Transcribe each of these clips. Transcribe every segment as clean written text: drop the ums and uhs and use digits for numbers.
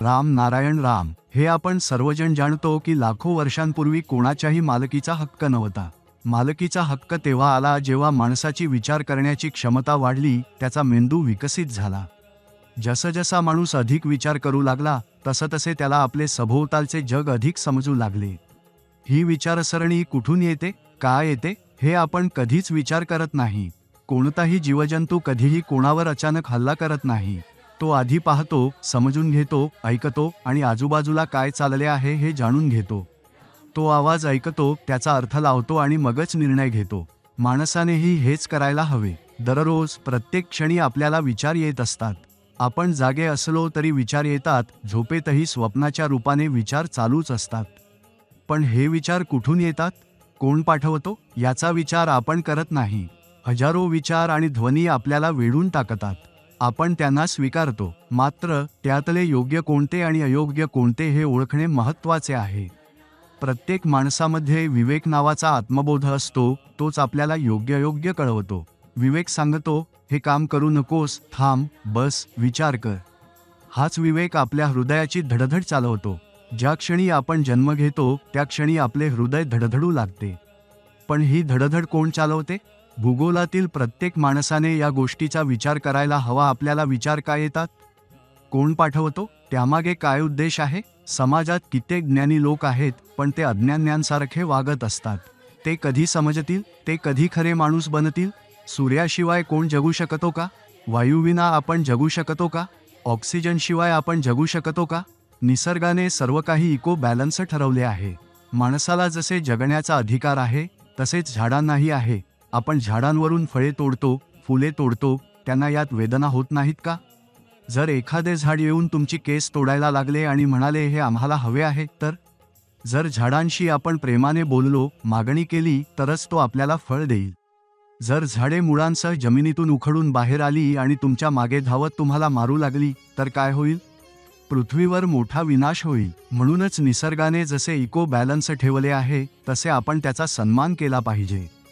राम नारायण राम हे आपण सर्वजण जाणतो की लाखो वर्षांपूर्वी कोणाच्याही मालकीचा हक्क नव्हता. मालकीचा हक्क तेव्हा आला जेव्हा माणसाची विचार करण्याची क्षमता वाढली, त्याचा मेंदू विकसित झाला. जसजसा माणूस अधिक विचार करू लागला तसतसे त्याला आपले सभोवतालचे जग अधिक समजू लागले. ही विचारसरणी कुठून येते, काय येते हे आपण कधीच विचार करत नाही. कोणताही जीवजंतू कधीही कोणावर अचानक हल्ला करत नाही. तो आधी पाहतो, समजून घेतो, ऐकतो आणि आजूबाजूला काय चालले आहे हे जाणून घेतो. तो आवाज ऐकतो, त्याचा अर्थ लावतो आणि मगच निर्णय घेतो. माणसानेही हेच करायला हवे. दररोज प्रत्येक क्षणी आपल्याला विचार येत असतात. आपण जागे असलो तरी विचार येतात, झोपेतही स्वप्नाच्या रूपाने विचार चालूच असतात. पण हे विचार कुठून येतात, कोण पाठवतो याचा विचार आपण करत नाही. हजारो विचार आणि ध्वनी आपल्याला वेढून टाकतात. आपण त्यांना स्वीकारतो, मात्र त्यातले योग्य कोणते आणि अयोग्य कोणते हे ओळखणे महत्त्वाचे आहे. प्रत्येक माणसामध्ये विवेक नावाचा आत्मबोध असतो, तोच आपल्याला योग्य कळवतो. विवेक सांगतो, हे काम करू नकोस, थांब, बस, विचार कर. हाच विवेक आपल्या हृदयाची धडधड चालवतो. ज्या क्षणी आपण जन्म घेतो त्या क्षणी आपले हृदय धडधडू लागते. पण ही धडधड कोण चालवते? भूगोलातील प्रत्येक माणसाने या गोष्टीचा विचार करायला हवा. आपल्याला विचार काय येतात, कोण पाठवतो, त्यामागे काय उद्देश आहे? समाजात कित्येक ज्ञानी लोक आहेत, पण ते अज्ञान्यांसारखे वागत असतात. ते कधी समजतील, ते कधी खरे माणूस बनतील? सूर्याशिवाय कोण जगू शकतो का? वायूविना आपण जगू शकतो का? ऑक्सिजनशिवाय आपण जगू शकतो का? निसर्गाने सर्व काही इको बॅलन्स ठरवले आहे. माणसाला जसे जगण्याचा अधिकार आहे तसेच झाडांनाही आहे. आपण झाडांवरून फळे तोडतो, फुले तोडतो, त्यांना यात वेदना होत नाहीत का? जर एखादे झाड येऊन तुमची केस तोडायला लागले आणि म्हणाले हे आम्हाला हवे आहे तर? जर झाडांशी आपण प्रेमाने बोललो, मागणी केली तरच तो आपल्याला फळ देईल. जर झाडे मुळांसह जमिनीतून उखडून बाहेर आली आणि तुमच्या मागे धावत तुम्हाला मारू लागली तर काय होईल? पृथ्वीवर मोठा विनाश होईल. म्हणूनच निसर्गाने जसे इको बॅलन्स ठेवले आहे तसे आपण त्याचा सन्मान केला पाहिजे.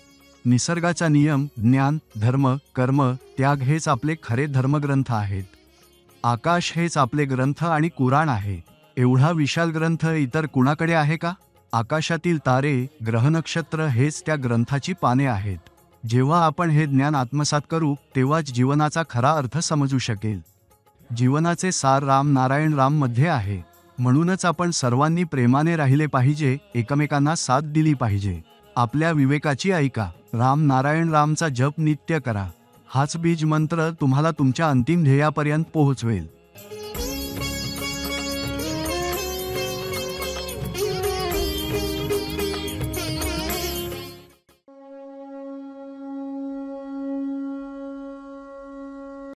निसर्गाचा नियम, ज्ञान, धर्म, कर्म, त्याग हेच आपले खरे धर्मग्रंथ आहेत. आकाश हेच आपले ग्रंथ आणि कुराण आहे. एवढा विशाल ग्रंथ इतर कुणाकडे आहे का? आकाशातील तारे, ग्रह, नक्षत्र हेच त्या ग्रंथाची पाने आहेत. जेव्हा आपण हे ज्ञान आत्मसात करू तेव्हाच जीवनाचा खरा अर्थ समजू शकेल. जीवनाचे सार राम नारायण राम मध्ये आहे. म्हणूनच आपण सर्वांनी प्रेमाने राहिले पाहिजे, एकमेकांना साथ दिली पाहिजे. आपल्या विवेकाची ऐका. राम नारायण रामचा जप नित्य करा. हाच बीज मंत्र तुम्हाला तुमच्या अंतिम ध्येयापर्यंत पोहोचवेल.